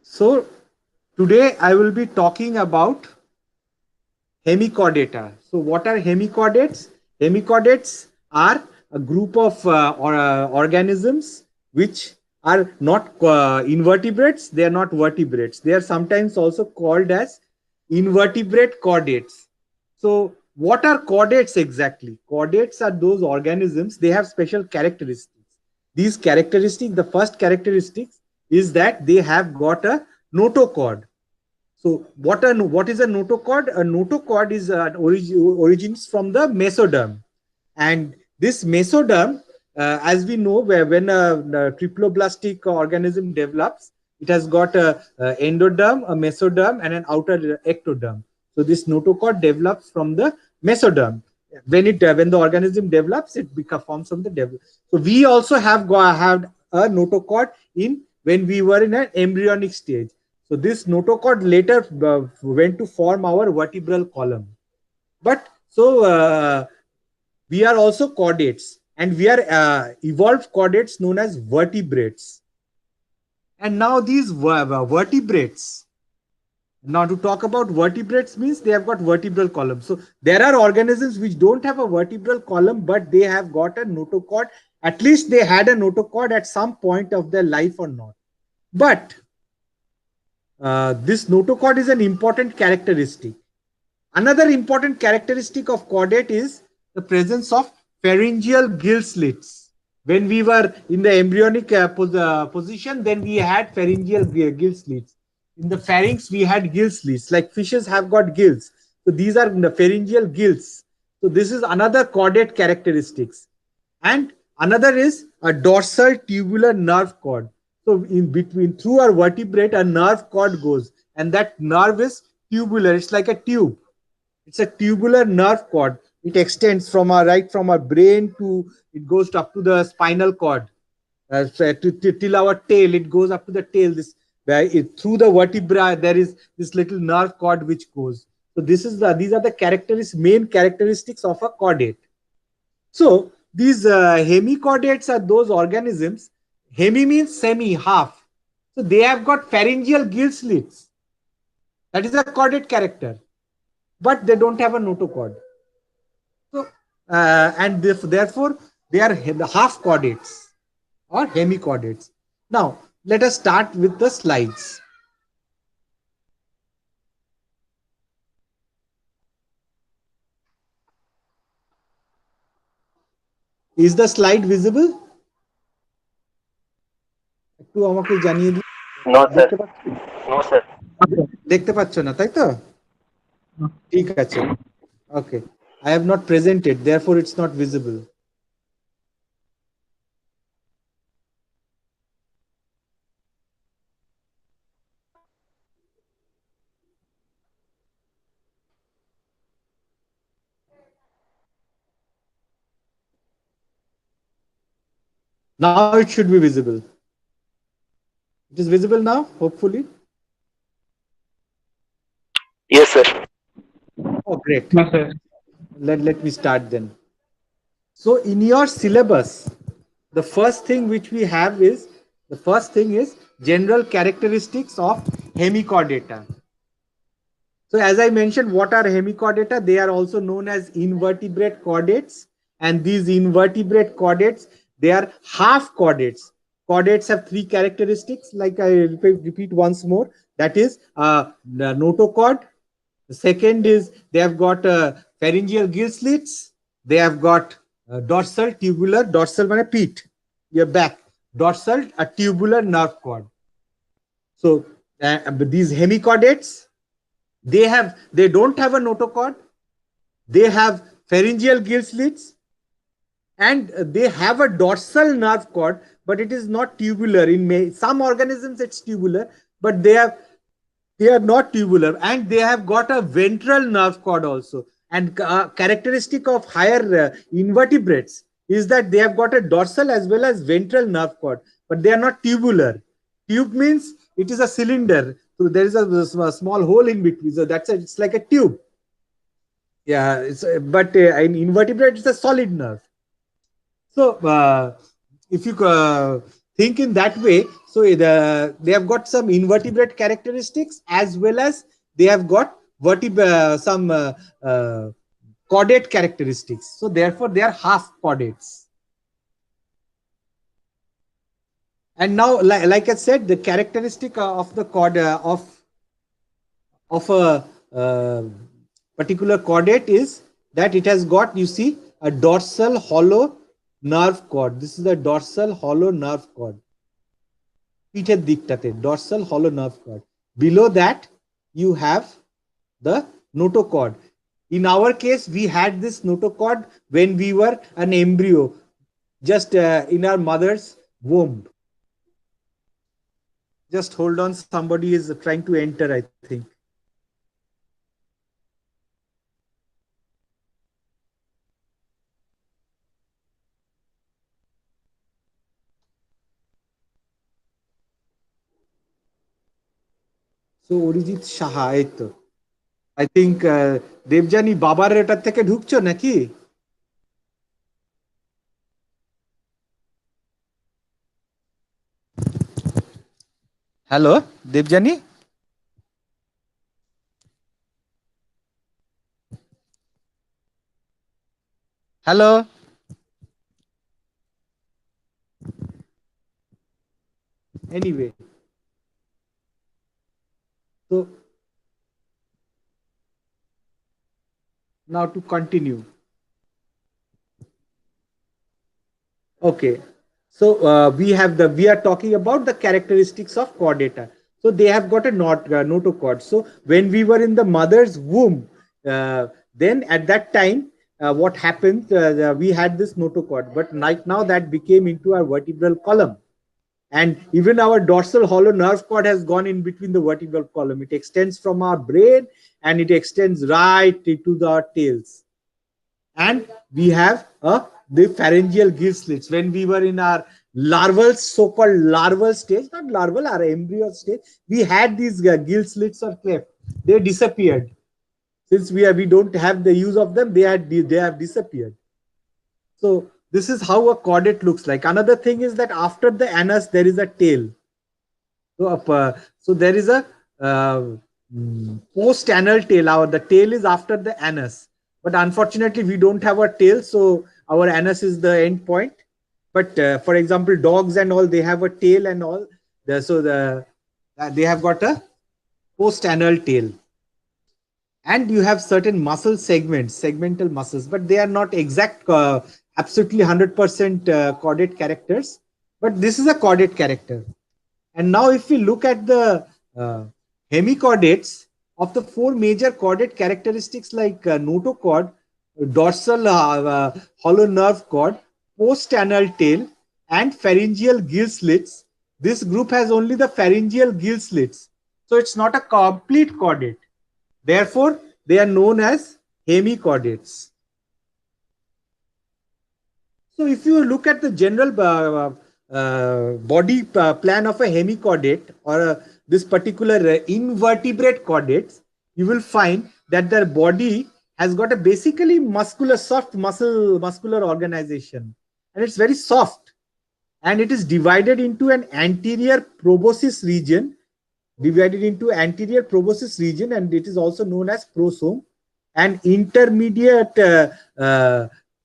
So today I will be talking about hemichordata. So what are hemichordates? Hemichordates are a group of organisms which are not invertebrates. They are not vertebrates. They are sometimes also called as invertebrate chordates. So what are chordates exactly? Chordates are those organisms. They have special characteristics. These characteristics, the first characteristic is that they have got a notochord. So what is a notochord? A notochord is origins from the mesoderm, and this mesoderm, as we know, where when a triploblastic organism develops, it has got a endoderm, a mesoderm, and an outer ectoderm. So this notochord develops from the mesoderm. When the organism develops, it becomes forms from the develop. So we also have a notochord in when we were in an embryonic stage. So this notochord later went to form our vertebral column. But so we are also chordates, and we are evolved chordates known as vertebrates. And now these vertebrates, now to talk about vertebrates means they have got vertebral columns. So there are organisms which don't have a vertebral column, but they have got a notochord. At least they had a notochord at some point of their life or not. But this notochord is an important characteristic. Another important characteristic of chordate is the presence of pharyngeal gill slits. When we were in the embryonic position, then we had pharyngeal gill slits. In the pharynx, we had gill slits, like fishes have got gills. So these are the pharyngeal gills. So this is another chordate characteristics. And another is a dorsal tubular nerve cord. So in between, through our vertebrate, a nerve cord goes, and that nerve is tubular. It's like a tube. It's a tubular nerve cord. It extends from our from our brain to it goes up to the spinal cord. Till our tail, it goes up to the tail. This through the vertebra there is this little nerve cord which goes. So these are the main characteristics of a chordate. So these hemichordates are those organisms. Hemi means semi, half. So they have got pharyngeal gill slits. That is a chordate character, but they don't have a notochord. So and therefore they are half chordates or hemichordates. Now let us start with the slides. Is the slide visible? একটু আমাকে জানিয়ে দিন। No, sir. দেখতে পাচ্ছ? No, sir. দেখতে পাচ্ছ না, তাই তো? ঠিক আছে। Okay. I have not presented, therefore it's not visible. Now it should be visible. It is visible now, hopefully. Yes, sir. Oh, great. No, sir. Let me start then. So in your syllabus, the first thing which we have is general characteristics of hemichordata. So as I mentioned, what are hemichordata? They are also known as invertebrate chordates, and these invertebrate chordates, they are half chordates. Chordates have three characteristics, like I repeat once more. That is the notochord. The second is they have got pharyngeal gill slits. They have got dorsal tubular, dorsal means peat, your back, dorsal a tubular nerve cord. So these hemichordates, they don't have a notochord. They have pharyngeal gill slits, and they have a dorsal nerve cord, but it is not tubular. In some organisms, it's tubular, but they are not tubular, and they have got a ventral nerve cord also. And characteristic of higher invertebrates is that they have got a dorsal as well as ventral nerve cord, but they are not tubular. Tube means it is a cylinder, so there is a small hole in between. So it's like a tube. Yeah, but in invertebrate, it's a solid nerve. So if you think in that way. So they have got some invertebrate characteristics, as well as they have got some chordate characteristics. So therefore, they are half chordates. And now, like I said, the characteristic of the chord of a uh, particular chordate is that it has got, you see, a dorsal hollow nerve cord. This is the dorsal hollow nerve cord. পিঠের দিকটাতে dorsal hollow nerve cord. Below that, you have the notochord. In our case, we had this notochord when we were an embryo, just in our mother's womb. Just hold on, somebody is trying to enter, I think. So Arijit Saha, এই তো I think Debjani বাবার এটার থেকে ঢুকছো নাকি? Hello Debjani, hello. Anyway, so now to continue. Okay, so we are talking about the characteristics of chordata. So they have got a notochord. So when we were in the mother's womb, then at that time, what happened? We had this notochord, but right now that became into our vertebral column. And even our dorsal hollow nerve cord has gone in between the vertebral column. It extends from our brain and it extends right into the tails. And we have the pharyngeal gill slits. When we were in our larval, so-called larval stage, not larval, our embryo stage, we had these gill slits or cleft. They disappeared. Since we don't have the use of them, they have disappeared. So this is how a chordate looks like. Another thing is that after the anus, there is a tail. So there is a post-anal tail. The tail is after the anus. But unfortunately, we don't have a tail, so our anus is the end point. But for example, dogs and all, they have a tail and all. They have got a post-anal tail. And you have certain muscle segments, segmental muscles, but they are not exact, absolutely 100% chordate characters. But this is a chordate character. And now if we look at the hemichordates, of the four major chordate characteristics like notochord, dorsal hollow nerve cord, post-anal tail, and pharyngeal gill slits, this group has only the pharyngeal gill slits. So it's not a complete chordate. Therefore, they are known as hemichordates. So if you look at the general body plan of a hemichordate or this particular invertebrate chordates, you will find that their body has got a basically soft muscular organization, and it's very soft, and it is divided into an anterior proboscis region, and it is also known as prosome, and intermediate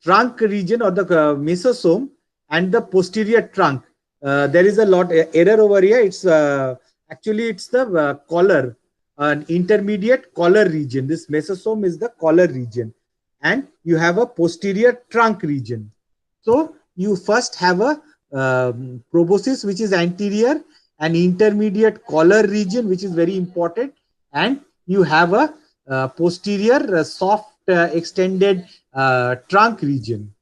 trunk region or the mesosome, and the posterior trunk. There is a lot error over here. It's actually it's the collar, an intermediate collar region. This mesosome is the collar region, and you have a posterior trunk region. So you first have a proboscis, which is anterior, an intermediate collar region, which is very important, and you have a posterior soft extended trunk region.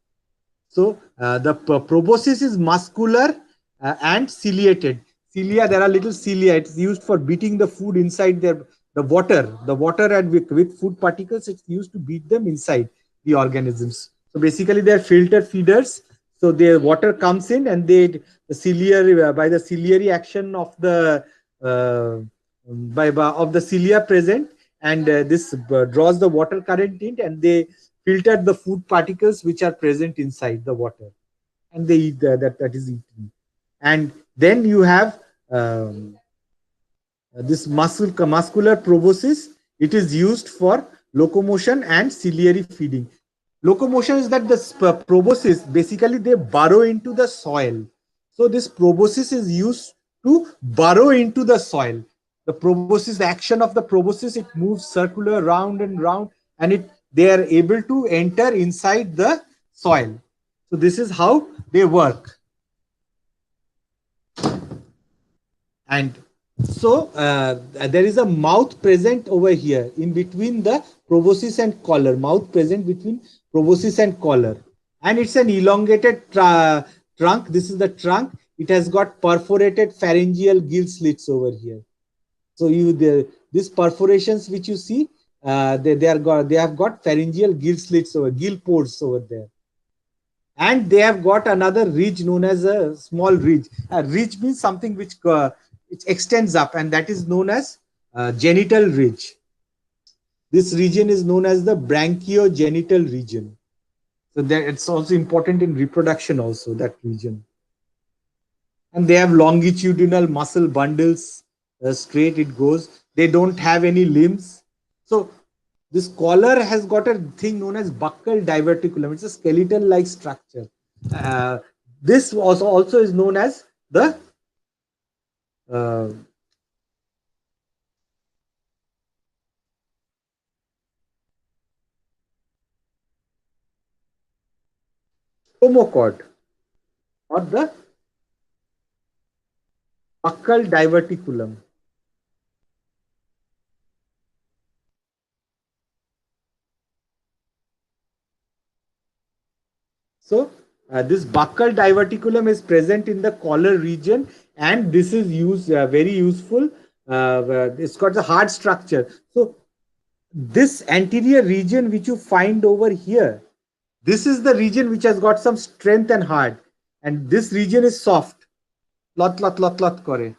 So the proboscis is muscular and ciliated. Cilia, there are little cilia. It's used for beating the food inside the water, and with food particles, it's used to beat them inside the organisms. So basically, they're filter feeders. So the water comes in, and the ciliary, by the ciliary action of the of the cilia present, and this draws the water current in, and they filter the food particles which are present inside the water, and they eat that is eaten. And Then you have this muscular proboscis. It is used for locomotion and ciliary feeding. Locomotion is that the proboscis basically they burrow into the soil. So this proboscis is used to burrow into the soil. The proboscis, the action of the proboscis, it moves circular round and round, and it they are able to enter inside the soil. So this is how they work. And so there is a mouth present over here in between the proboscis and collar. Mouth present between proboscis and collar, and it's an elongated trunk. This is the trunk. It has got perforated pharyngeal gill slits over here. So these perforations which you see, they have got pharyngeal gill slits over, gill pores over there, and they have got another ridge known as a small ridge. A ridge means something which it extends up, and that is known as genital ridge. This region is known as the branchiogenital region. So that it's also important in reproduction also, that region. And they have longitudinal muscle bundles, straight it goes. They don't have any limbs. So this collar has got a thing known as buccal diverticulum. It's a skeletal-like structure. Uh, this also is known as the uh, stomachord or the buccal diverticulum. So this buccal diverticulum is present in the collar region, and this is very useful. It's got a hard structure. So this anterior region which you find over here, this is the region which has got some strength and hard, and this region is soft. Lot lot lot lot kore.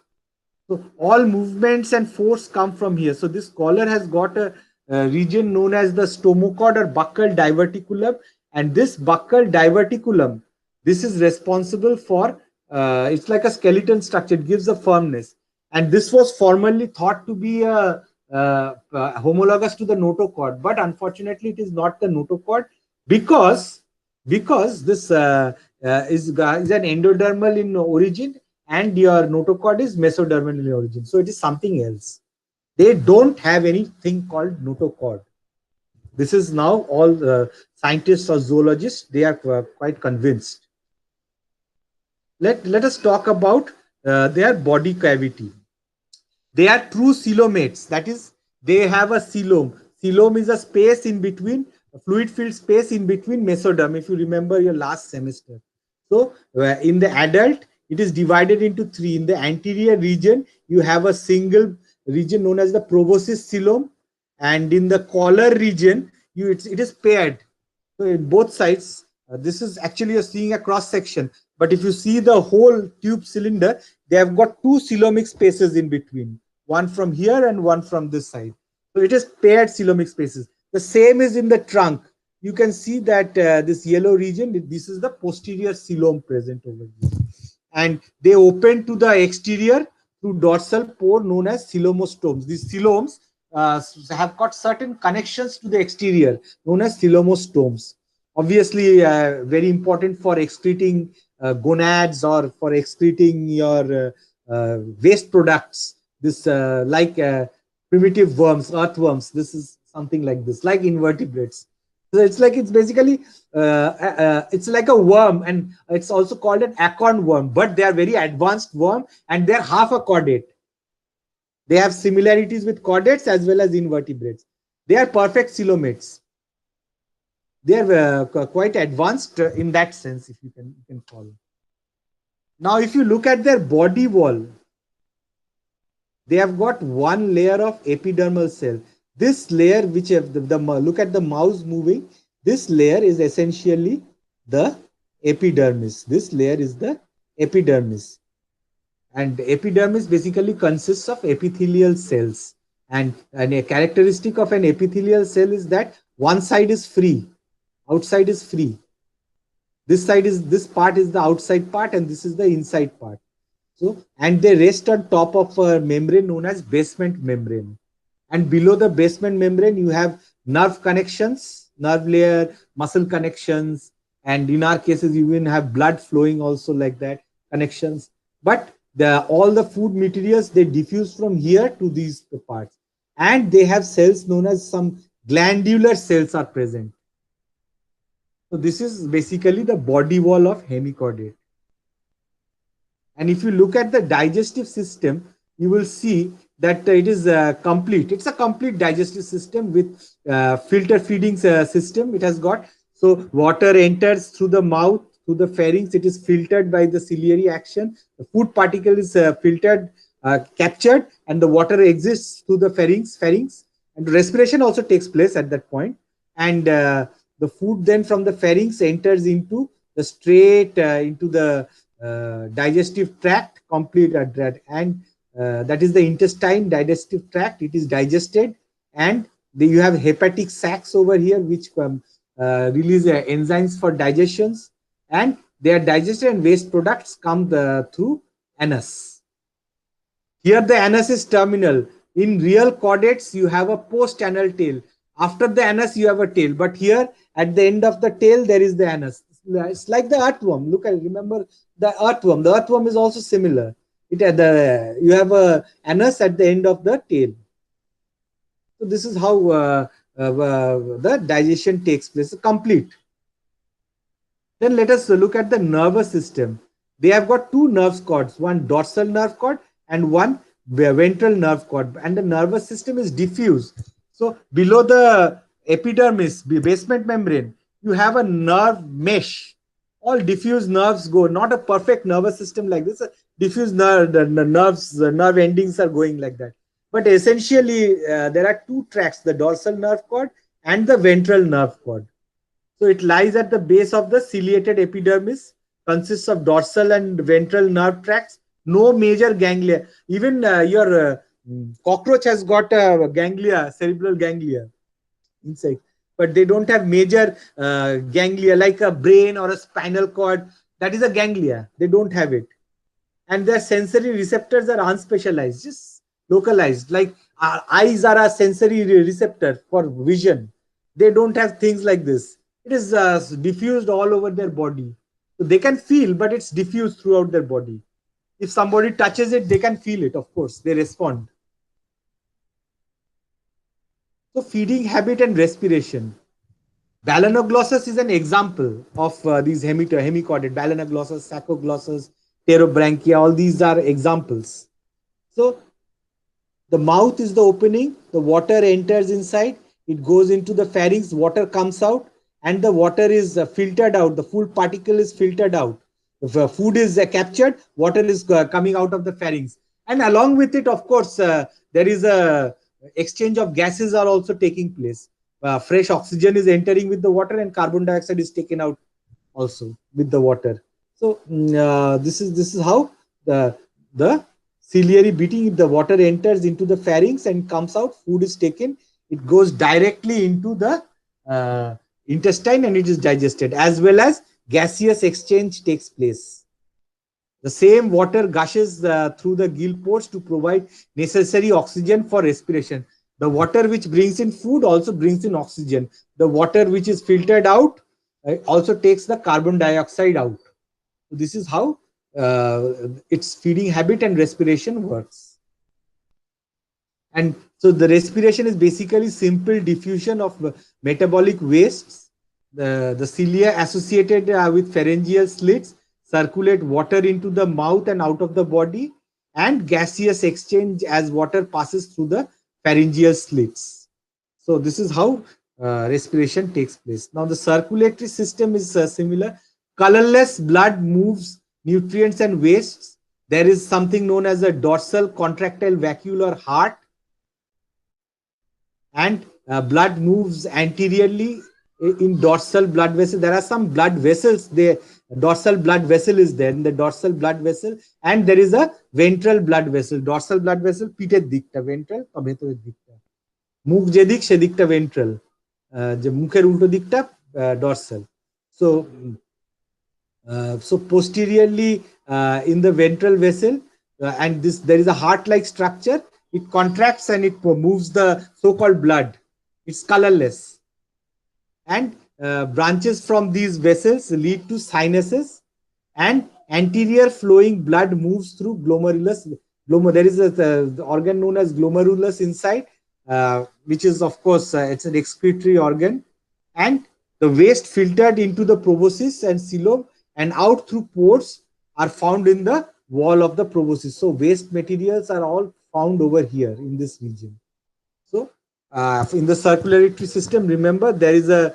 So all movements and force come from here. So this collar has got a region known as the stomachord or buccal diverticulum, and this buccal diverticulum, this is responsible for it's like a skeleton structure. It gives a firmness, and this was formerly thought to be homologous to the notochord, but unfortunately, it is not the notochord because this is an endodermal in origin, and your notochord is mesodermal in origin. So it is something else. They don't have anything called notochord. This is now all scientists or zoologists, they are quite convinced. Let us talk about their body cavity. They are true coelomates. That is, they have a coelom. Coelom is a space in between, a fluid filled space in between mesoderm, if you remember your last semester. So in the adult, it is divided into three. In the anterior region, you have a single region known as the proboscis coelom, and in the collar region, it is paired. So in both sides, this is actually you're seeing a cross section. But if you see the whole tube cylinder, they have got two coelomic spaces in between, one from here and one from this side. So it is paired coelomic spaces. The same is in the trunk. You can see that this yellow region, this is the posterior coelom present over here. And they open to the exterior through dorsal pore known as coelomostomes. These coeloms have got certain connections to the exterior known as coelomostomes. Obviously, very important for excreting gonads or for excreting your waste products. This like primitive worms, earthworms. This is something like this, like invertebrates. So it's basically it's like a worm, and it's also called an acorn worm. But they are very advanced worm, and they're half a chordate. They have similarities with chordates as well as invertebrates. They are perfect coelomates. They are quite advanced in that sense, if you can follow. Now, if you look at their body wall, they have got one layer of epidermal cell. This layer, which have look at the mouse moving, this layer is essentially the epidermis. This layer is the epidermis. And epidermis basically consists of epithelial cells. And a characteristic of an epithelial cell is that one side is free, outside is free. This part is the outside part, and this is the inside part. So, and they rest on top of a membrane known as basement membrane. And below the basement membrane, you have nerve connections, nerve layer, muscle connections, and in our cases, you even have blood flowing also like that, connections. But all the food materials, they diffuse from here to these parts. And they have cells known as some glandular cells are present. So this is basically the body wall of hemichordate. And if you look at the digestive system, you will see that it is complete. It's a complete digestive system with filter feeding system. It has got, so water enters through the mouth, through the pharynx. It is filtered by the ciliary action. The food particle is filtered, captured, and the water exists through the pharynx, and respiration also takes place at that point. And the food then from the pharynx enters into the straight into the digestive tract, complete and that is the intestine digestive tract. It is digested, and you have hepatic sacs over here which release enzymes for digestions, and they are digested, and waste products come through anus. Here the anus is terminal. In real chordates, you have a post-anal tail. After the anus, you have a tail. But here, at the end of the tail, there is the anus. It's like the earthworm. Look at, remember the earthworm. The earthworm is also similar. You have a anus at the end of the tail. So this is how the digestion takes place. Complete. Then let us look at the nervous system. They have got two nerve cords, one dorsal nerve cord and one ventral nerve cord, and the nervous system is diffuse. So below the epidermis, basement membrane, you have a nerve mesh. All diffuse nerves go, not a perfect nervous system like this. Diffuse nerve, the nerve endings are going like that. But essentially, there are two tracks: the dorsal nerve cord and the ventral nerve cord. So it lies at the base of the ciliated epidermis, consists of dorsal and ventral nerve tracts, no major ganglia. Even your cockroach has got ganglia, cerebral ganglia inside, but they don't have major ganglia like a brain or a spinal cord. That is a ganglia. They don't have it. And their sensory receptors are unspecialized, just localized. Like our eyes are a sensory receptor for vision. They don't have things like this. It is diffused all over their body. So they can feel, but it's diffused throughout their body. If somebody touches it, they can feel it. Of course, they respond. So feeding habit and respiration. Balanoglossus is an example of these hemichordate. Balanoglossus, saccoglossus, pterobranchia, all these are examples. So the mouth is the opening, the water enters inside, it goes into the pharynx, water comes out, and the water is filtered out. The food particle is filtered out. If food is captured, water is coming out of the pharynx. And along with it, of course, there is a exchange of gases are also taking place. Fresh oxygen is entering with the water, and carbon dioxide is taken out also with the water. So this is how the ciliary beating, if the water enters into the pharynx and comes out, food is taken, it goes directly into the intestine and it is digested, as well as gaseous exchange takes place. The same water gushes through the gill pores to provide necessary oxygen for respiration. The water which brings in food also brings in oxygen. The water which is filtered out also takes the carbon dioxide out. So this is how its feeding habit and respiration works. And so the respiration is basically simple diffusion of metabolic wastes. The cilia associated with pharyngeal slits circulate water into the mouth and out of the body, and gaseous exchange as water passes through the pharyngeal slits. So this is how respiration takes place. Now the circulatory system is similar. Colorless blood moves nutrients and wastes. There is something known as a dorsal contractile vacuolar heart, and blood moves anteriorly in dorsal blood vessel. There are some blood vessels there. Dorsal blood vessel is there in the dorsal blood vessel, and there is a ventral blood vessel. Dorsal blood vessel পিঠের দিকটা, ventral বা ভেতরের দিকটা, মুখ যেদিক সেদিকটা ventral, যে মুখের উল্টো দিকটা dorsal. So so posteriorly in the ventral vessel and this there is a heart-like structure. It contracts and it moves the so-called blood. It's colorless, and branches from these vessels lead to sinuses, and anterior flowing blood moves through glomerulus. There is a the organ known as glomerulus inside, which is of course it's an excretory organ, and the waste filtered into the proboscis and coelom and out through pores are found in the wall of the proboscis. So waste materials are all found over here in this region. So, in the circulatory system, remember there is a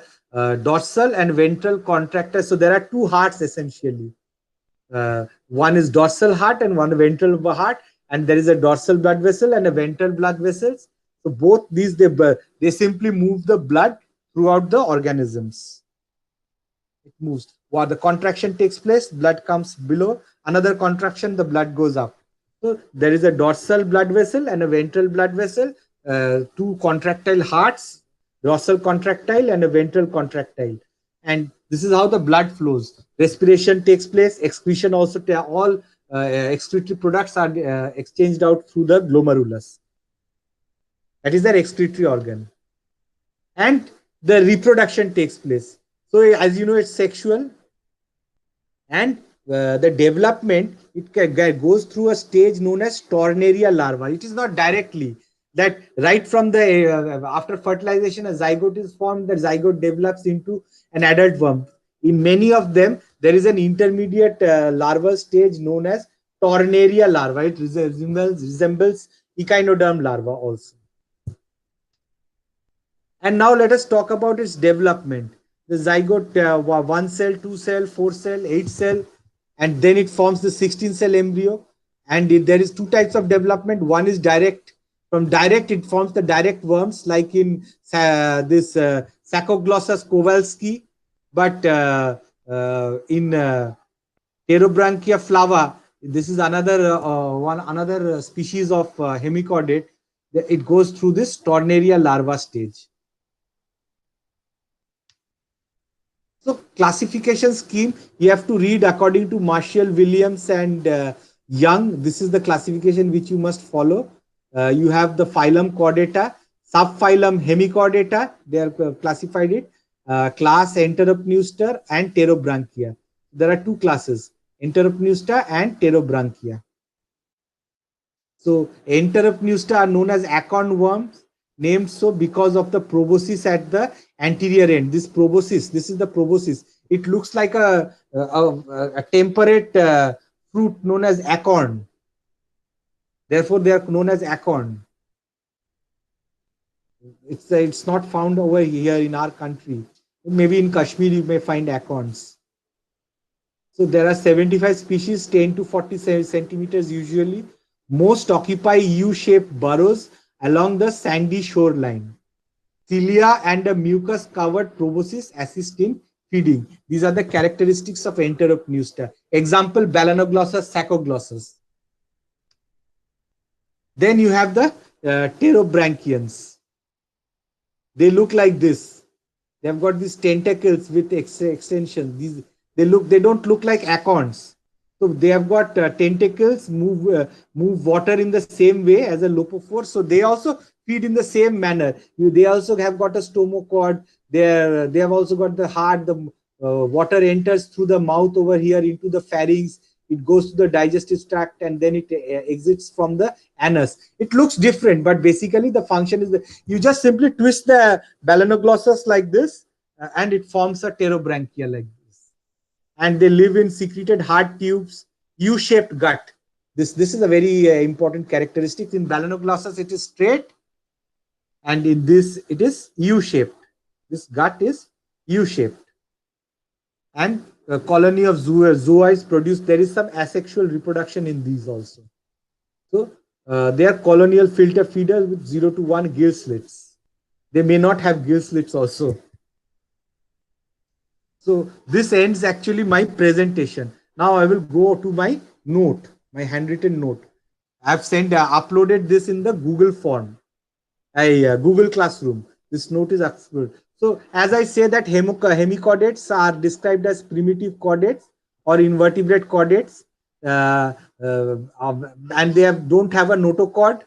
dorsal and ventral contractor. So, there are two hearts essentially. One is dorsal heart and one ventral heart, and there is a dorsal blood vessel and a ventral blood vessels. So, both these they simply move the blood throughout the organisms. It moves. While the contraction takes place, blood comes below. Another contraction, the blood goes up. So there is a dorsal blood vessel and a ventral blood vessel, two contractile hearts, dorsal contractile and a ventral contractile. And this is how the blood flows. Respiration takes place, excretion also, all excretory products are exchanged out through the glomerulus. That is their excretory organ. And the reproduction takes place. So as you know, it's sexual, and the development, it goes through a stage known as tornaria larva. It is not directly that right from the after fertilization a zygote is formed, the zygote develops into an adult worm. In many of them there is an intermediate larval stage known as tornaria larva. It resembles echinoderm larva also. And now let us talk about its development. The zygote, 1 cell, 2 cell, 4 cell, 8 cell, and then it forms the 16 cell embryo. And there is two types of development. One is direct. From direct, it forms the direct worms, like in this Sacoglossus kowalski. But in Pterobranchia flava, this is another another species of hemichordate. It goes through this tornaria larva stage. So classification scheme, you have to read according to Marshall, Williams, and Young. This is the classification which you must follow. You have the phylum Chordata, subphylum Hemichordata. They are classified it. Class Enteropneusta and Pterobranchia. There are two classes, Enteropneusta and Pterobranchia. So Enteropneusta are known as acorn worms, named so because of the proboscis at the anterior end. This proboscis, this is the proboscis. It looks like a temperate fruit known as acorn. Therefore, they are known as acorn. It's not found over here in our country. Maybe in Kashmir you may find acorns. So there are 75 species, 10 to 40 centimeters usually. Most occupy U-shaped burrows along the sandy shoreline. Cilia and a mucus-covered proboscis assist in feeding. These are the characteristics of Enteropneusta. Example, Balanoglossus, Sacoglossus. Then you have the Pterobranchians. They look like this. They have got these tentacles with extensions. They don't look like acorns. So they have got tentacles, move water in the same way as a lopophore. So they also feed in the same manner. They also have got a stomochord. They have also got the heart. The water enters through the mouth over here into the pharynx. It goes to the digestive tract and then it exits from the anus. It looks different, but basically the function is you just simply twist the Balanoglossus like this, and it forms a pterobranchia like this. And they live in secreted hard tubes, U-shaped gut. This is a very important characteristic. In Balanoglossus, it is straight, and in this, it is U-shaped. This gut is U-shaped. And a colony of zooids produced. There is some asexual reproduction in these also. So they are colonial filter feeders with 0 to 1 gill slits. They may not have gill slits also. So this ends actually my presentation. Now I will go to my note, my handwritten note. I have uploaded this in the Google form, Google Classroom. This note is uploaded. So as I say that hemichordates are described as primitive chordates or invertebrate chordates. uh, and they don't have a notochord,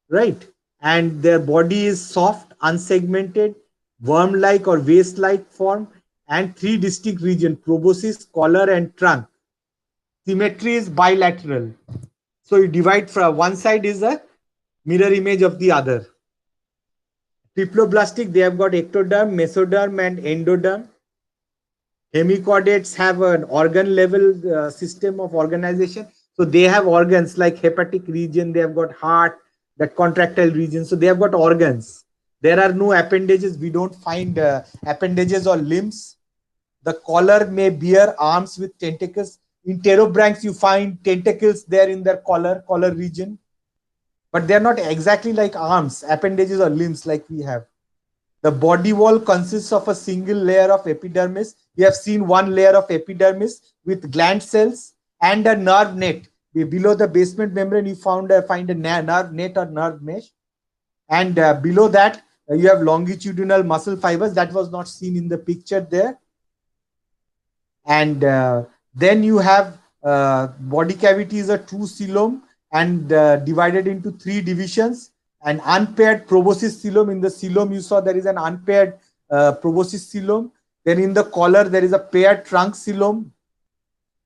right? And their body is soft, unsegmented, worm-like or vase-like form, and three distinct regions: proboscis, collar, and trunk. Symmetry is bilateral. So you divide from one side is a mirror image of the other. Triploblastic, they have got ectoderm, mesoderm, and endoderm. Hemichordates have an organ level system of organization. So they have organs like hepatic region, they have got heart, that contractile region. So they have got organs. There are no appendages. We don't find appendages or limbs. The collar may bear arms with tentacles. In pterobranchs, you find tentacles there in their collar region, but they're not exactly like arms, appendages, or limbs like we have. The body wall consists of a single layer of epidermis. We have seen one layer of epidermis with gland cells and a nerve net. Below the basement membrane, you find a nerve net or nerve mesh. And below that, you have longitudinal muscle fibers. That was not seen in the picture there. And then you have body cavity is a true coelom and divided into three divisions. An unpaired proboscis coelom. In the coelom, you saw there is an unpaired proboscis coelom. Then in the collar, there is a paired trunk coelom.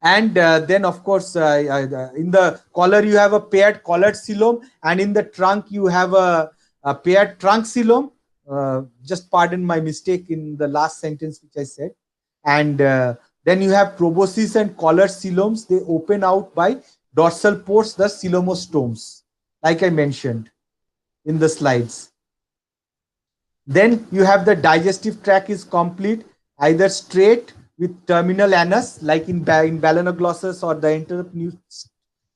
And then, of course, in the collar, you have a paired collared coelom. And in the trunk, you have a paired trunk coelom. Just pardon my mistake in the last sentence which I said. And then you have proboscis and collar coeloms. They open out by dorsal pores, the coelomostomes, like I mentioned in the slides. Then you have the digestive tract is complete, either straight with terminal anus, like in balanoglossus or the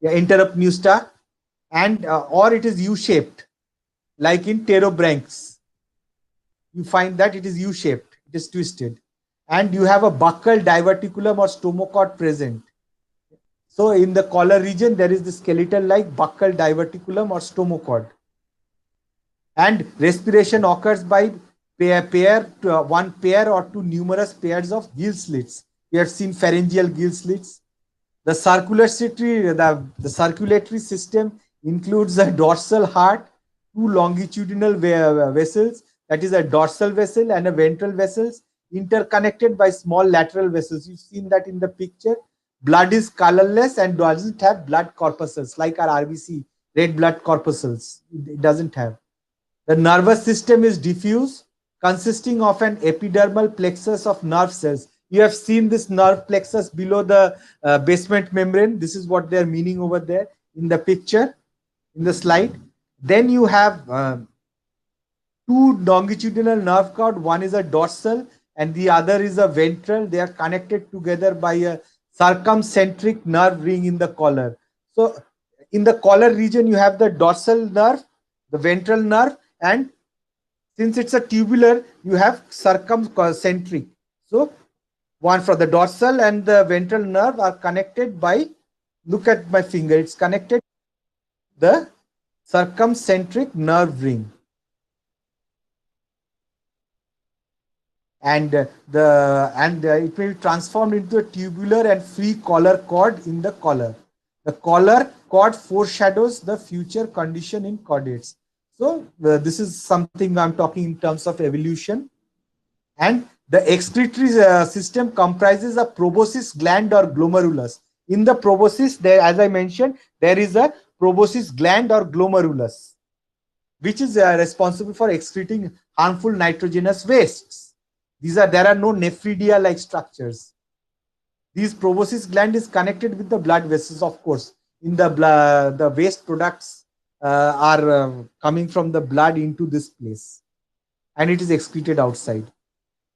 interrupnusta, and or it is U-shaped, like in pterobranchs. You find that it is U-shaped, it is twisted. And you have a buccal diverticulum or stomochord present. So in the collar region, there is the skeletal-like buccal diverticulum or stomochord. And respiration occurs by one pair or two numerous pairs of gill slits. We have seen pharyngeal gill slits. The circulatory system includes a dorsal heart, two longitudinal vessels, that is a dorsal vessel and a ventral vessels, interconnected by small lateral vessels. You've seen that in the picture. Blood is colorless and doesn't have blood corpuscles like our RBC, red blood corpuscles. It doesn't have. The nervous system is diffuse, consisting of an epidermal plexus of nerve cells. You have seen this nerve plexus below the basement membrane. This is what they're meaning over there in the picture, in the slide. Then you have two longitudinal nerve cord. One is a dorsal and the other is a ventral. They are connected together by a circumcentric nerve ring in the collar. So in the collar region, you have the dorsal nerve, the ventral nerve, and since it's a tubular, you have circumcentric. So one for the dorsal and the ventral nerve are connected by, look at my finger, it's connected the circumcentric nerve ring. And it will be transformed into a tubular and free collar cord in the collar. The collar cord foreshadows the future condition in chordates. So this is something I'm talking in terms of evolution. And the excretory system comprises a proboscis gland or glomerulus. In the proboscis, there, as I mentioned, there is a proboscis gland or glomerulus, which is responsible for excreting harmful nitrogenous wastes. There are no nephridia-like structures. These proboscis gland is connected with the blood vessels, of course. In the blood, the waste products are coming from the blood into this place, and it is excreted outside.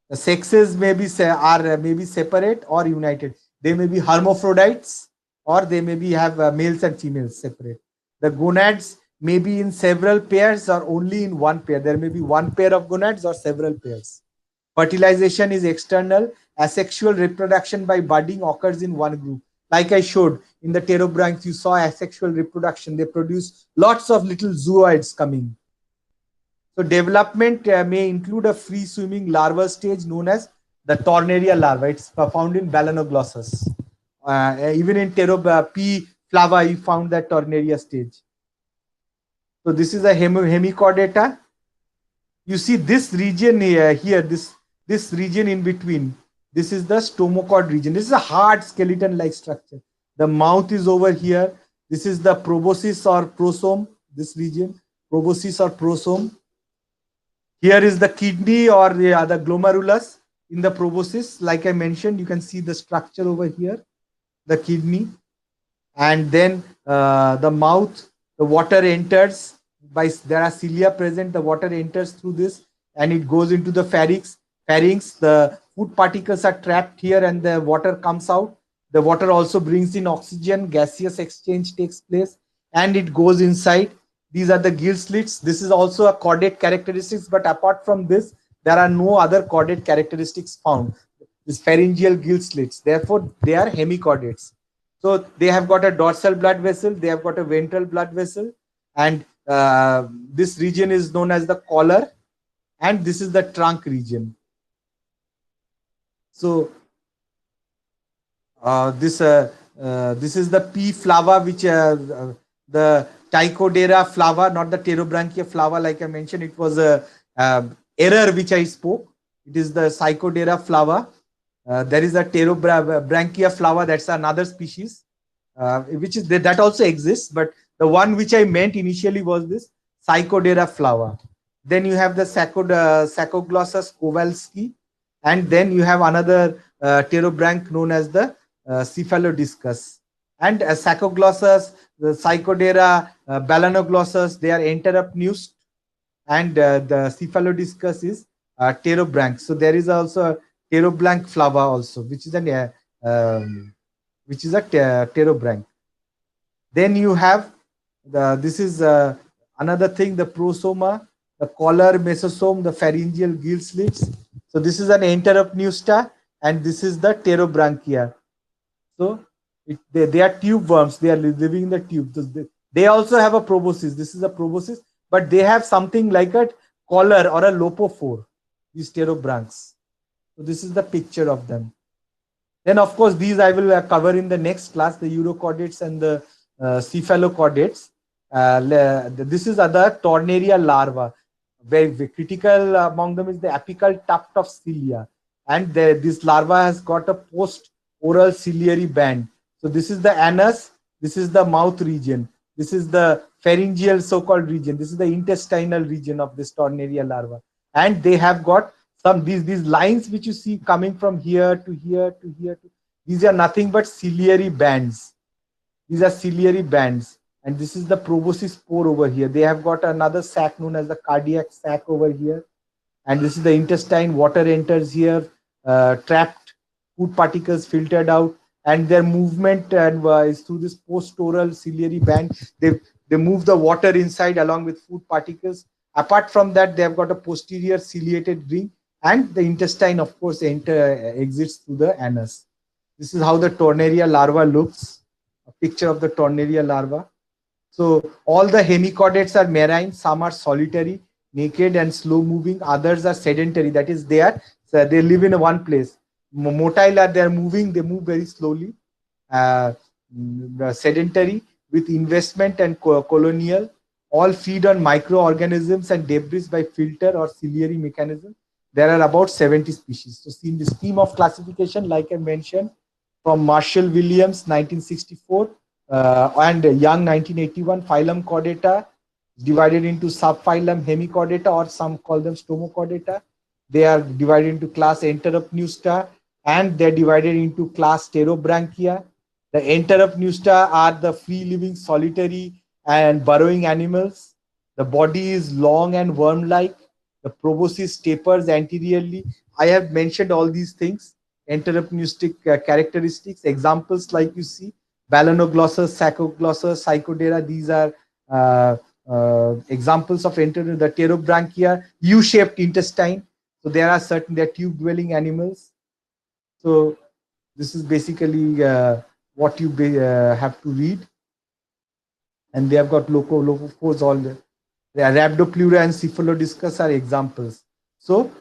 The sexes may be separate or united. They may be hermaphrodites, or they may have males and females separate. The gonads may be in several pairs or only in one pair. There may be one pair of gonads or several pairs. Fertilization is external. Asexual reproduction by budding occurs in one group. Like I showed in the pterobranchs, you saw asexual reproduction. They produce lots of little zooids coming. So development may include a free swimming larval stage known as the Tornaria larva. It's found in Balanoglossus Even in P flava, you found that tornaria stage. So this is a hemichordata. You see this region here, this region in between. This is the stomochord region. This is a hard skeleton-like structure. The mouth is over here. This is the proboscis or prosome. This region, proboscis or prosome. Here is the kidney or the glomerulus in the proboscis. Like I mentioned, you can see the structure over here, the kidney, and then the mouth. The water enters by, there are cilia present. The water enters through this and it goes into the pharynx. Pharynx. The food particles are trapped here and the water comes out. The water also brings in oxygen. Gaseous exchange takes place and it goes inside. These are the gill slits. This is also a chordate characteristics, but apart from this, there are no other chordate characteristics found. These pharyngeal gill slits. Therefore, they are hemichordates. So they have got a dorsal blood vessel, they have got a ventral blood vessel, and this region is known as the collar, and this is the trunk region. So this is the P flava, which the Trichodera flava, not the pterobranchia flava, like I mentioned. It was a error which I spoke. It is the Trichodera flava. There is a pterobranchia flava, that's another species, which is that also exists, but the one which I meant initially was this Trichodera flava. Then you have the Saccoglossus kowalski, and then you have another pterobranch known as the Cephalodiscus. And Saccoglossus, the Psychodera, Balanoglossus, they are interrupnused, and the Cephalodiscus is pterobranch. So there is also a pterobranch flava also, which is a pterobranch. Then you have this is another thing, the prosoma, the collar mesosome, the pharyngeal gill slits. So this is an interrupnusta, and this is the pterobranchia. So they are tube worms. They are living in the tube. They also have a proboscis. This is a proboscis, but they have something like a collar or a lopophore, these pterobranchs. So this is the picture of them. Then, of course, these I will cover in the next class, the urochordates and the cephalochordates. This is other tornaria larva. Very critical among them is the apical tuft of cilia. And this larva has got a post-oral ciliary band. So this is the anus, this is the mouth region, this is the pharyngeal so-called region, this is the intestinal region of this tornaria larva. And they have got some these lines which you see coming from here to here to here to, these are nothing but ciliary bands. These are ciliary bands, and this is the proboscis pore over here. They have got another sac known as the cardiac sac over here, and this is the intestine. Water enters here, trapped food particles filtered out, and their movement and is through this post-oral ciliary band. They move the water inside along with food particles. Apart from that, they have got a posterior ciliated ring, and the intestine, of course, exits through the anus. This is how the tornaria larva looks. A picture of the tornaria larva. So all the hemichordates are marine. Some are solitary, naked, and slow-moving. Others are sedentary. That is, they live in one place. Motile are they are moving. They move very slowly. Sedentary with investment and colonial. All feed on microorganisms and debris by filter or ciliary mechanism. There are about 70 species. So, see in the scheme of classification, like I mentioned, from Marshall Williams, 1964, and Young, 1981, phylum Chordata, divided into subphylum Hemichordata, or some call them Stomochordata. They are divided into class Enteropneusta, and they're divided into class Pterobranchia. The Enteropneusta are the free-living, solitary, and burrowing animals. The body is long and worm-like. The proboscis tapers anteriorly. I have mentioned all these things, enteropneustic characteristics. Examples like you see, Balanoglossus, Saccoglossus, Psychodera, these are examples of the pterobranchia, U-shaped intestine. So there are they're tube-dwelling animals. So this is basically what you have to read. And they have got locophores all there. The Rhabdopleura and Cephalodiscus are examples. So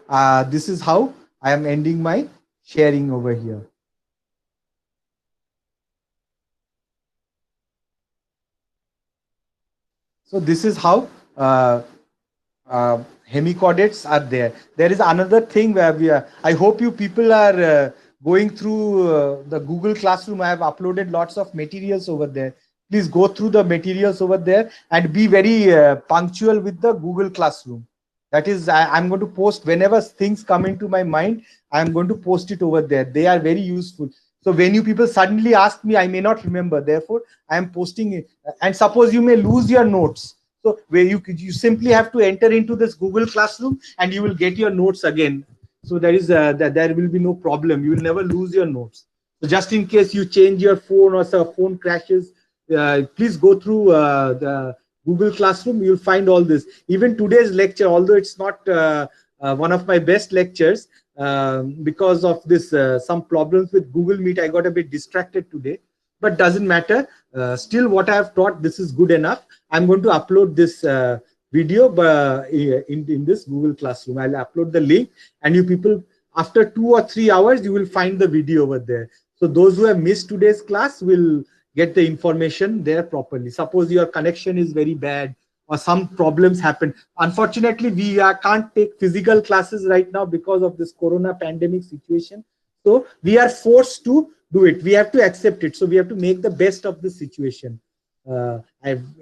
this is how I am ending my sharing over here. So this is how hemichordates are there. There is another thing where I hope you people are going through the Google Classroom. I have uploaded lots of materials over there. Please go through the materials over there and be very punctual with the Google Classroom. That is, I'm going to post whenever things come into my mind. I'm going to post it over there. They are very useful. So when you people suddenly ask me, I may not remember. Therefore, I am posting it. And suppose you may lose your notes. So where you simply have to enter into this Google Classroom and you will get your notes again. So there will be no problem. You will never lose your notes. So just in case you change your phone or some phone crashes, please go through the Google Classroom. You'll find all this. Even today's lecture, although it's not one of my best lectures, because of this some problems with Google Meet, I got a bit distracted today. But doesn't matter. Still, what I have taught, this is good enough. I'm going to upload this video in this Google Classroom. I'll upload the link, and you people, after 2 or 3 hours, you will find the video over there. So those who have missed today's class will get the information there properly. Suppose your connection is very bad or some problems happen. Unfortunately, we can't take physical classes right now because of this corona pandemic situation. So we are forced to do it. We have to accept it. So we have to make the best of the situation.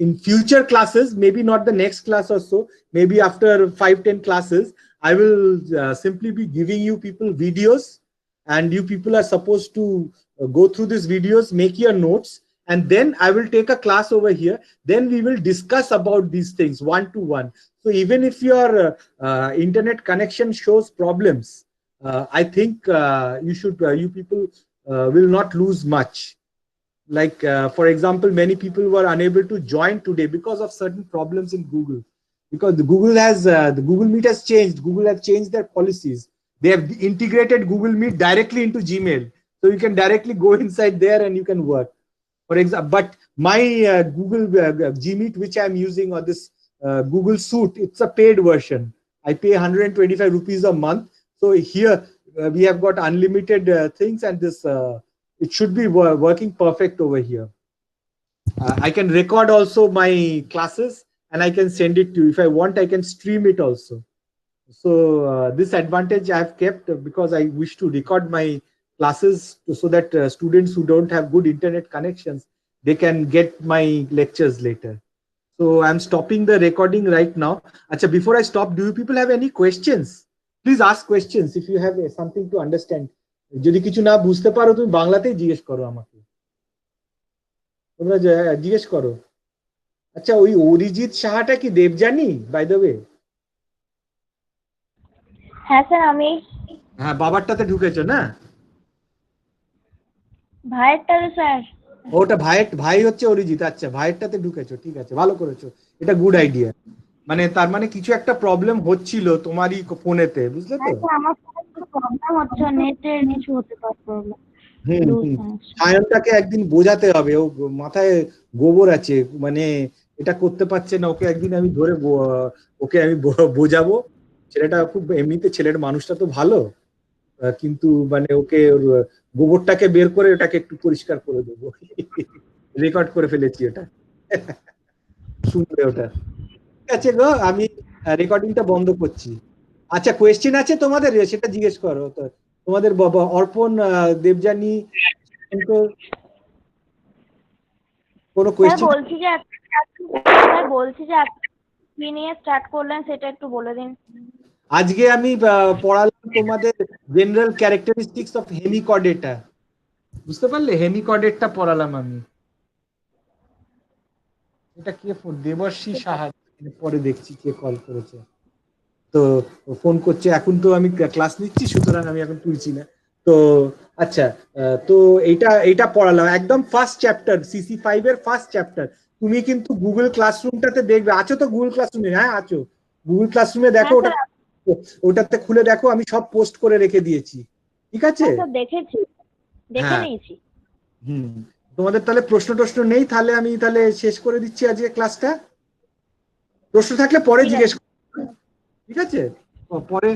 In future classes, maybe not the next class or so, maybe after 5-10 classes, I will simply be giving you people videos, and you people are supposed to go through these videos, make your notes, and then I will take a class over here. Then we will discuss about these things one to one. So even if your internet connection shows problems, I think you people will not lose much. Like, for example, many people were unable to join today because of certain problems in Google. Because the Google Meet has changed. Google has changed their policies. They have integrated Google Meet directly into Gmail. So you can directly go inside there and you can work. For example, but my Google GMEET, which I'm using, or this Google Suite, it's a paid version. I pay 125 rupees a month. So here we have got unlimited things, and this it should be working perfect over here. I can record also my classes and I can send it to you. If I want, I can stream it also. So this advantage I have kept because I wish to record my classes so that students who don't have good internet connections, they can get my lectures later. So I'm stopping the recording right now. Acha, before I stop, do you people have any questions? Please ask questions if you have something to understand. যদি কিছু না বুঝতে পারো তুমি বাংলাতেই জিজ্ঞেস করো আমাকে। তোমরা জিজ্ঞেস করো। আচ্ছা, ওই অরিজিৎ সাহাটা কি দেবযানী বাই দ্য ওয়ে? হ্যাঁ স্যার, আমি। হ্যাঁ, বাবারটাতে ঢুকেছো না? ভাইয়েরটাতে স্যার। ওটা ভাই হচ্ছে অরিজিৎ। আচ্ছা, ভাইয়েরটাতে ঢুকেছো, ঠিক আছে, ভালো করেছো। এটা গুড আইডিয়া। মানে তার মানে কিছু একটা প্রবলেম হচ্ছিল তোমারই ফোনেতে, বুঝলে তো? আমার ফোনে একটু প্রবলেম হচ্ছে, নেটের কিছু হতে পারে প্রবলেম। সায়নটাকে একদিন বোঝাতে হবে, ও মাথায় গোবর আছে, মানে এটা করতে পারছে না। ওকে একদিন আমি ধরে ওকে আমি বোঝাবো। ছেলেটা খুব, এমনিতে ছেলের মানুষটা তো ভালো, কিন্তু মানে ওকে ওর গোবরটাকে বের করে ওটাকে একটু পরিষ্কার করে দেবো। রেকর্ড করে ফেলেছি ওটা, শুনবে ওটা। ঠিক আছে গো, আমি রেকর্ডিংটা বন্ধ করছি। আচ্ছা, কোয়েশ্চেন আছে তোমাদের? সেটা জিজ্ঞেস করো। তো তোমাদের বাবা অর্পণ, দেবযানী, কোনো কোয়েশ্চেন? বলছি যে কি নিয়ে স্টার্ট করলেন সেটা একটু বলে দিন। আজকে আমি পড়ালাম তোমাদের জেনারেল ক্যারেক্টারিস্টিক্স অফ হেমিকর্ডেটা। বুঝতে পারলে? হেমিকর্ডেটটা পড়ালাম আমি। এটা কে ফোন? দেবর্ষী সাহা। পরে দেখছি কে কল করেছে। তো ফোন করছে। এখন তো আমি ক্লাস নিচ্ছি, সুতরাং আমি এখন তুলছি না। তো আচ্ছা, তো এটা পড়ালাম একদম ফার্স্ট চ্যাপ্টার, CC5 এর ফার্স্ট চ্যাপ্টার। তুমি কিন্তু গুগল ক্লাসরুমটাতে দেখবে। আছো তো গুগল ক্লাসরুমে? হ্যাঁ আছো। গুগল ক্লাসরুমে দেখো, ওটাতে খুলে দেখো, আমি সব পোস্ট করে রেখে দিয়েছি। ঠিক আছে? দেখেছি, দেখে নিয়েছি। তোমাদের তাহলে প্রশ্ন নেই? তাহলে আমি শেষ করে দিচ্ছি আজকে ক্লাসটা। প্রশ্ন থাকলে পরে জিজ্ঞেস করো, ঠিক আছে? পরে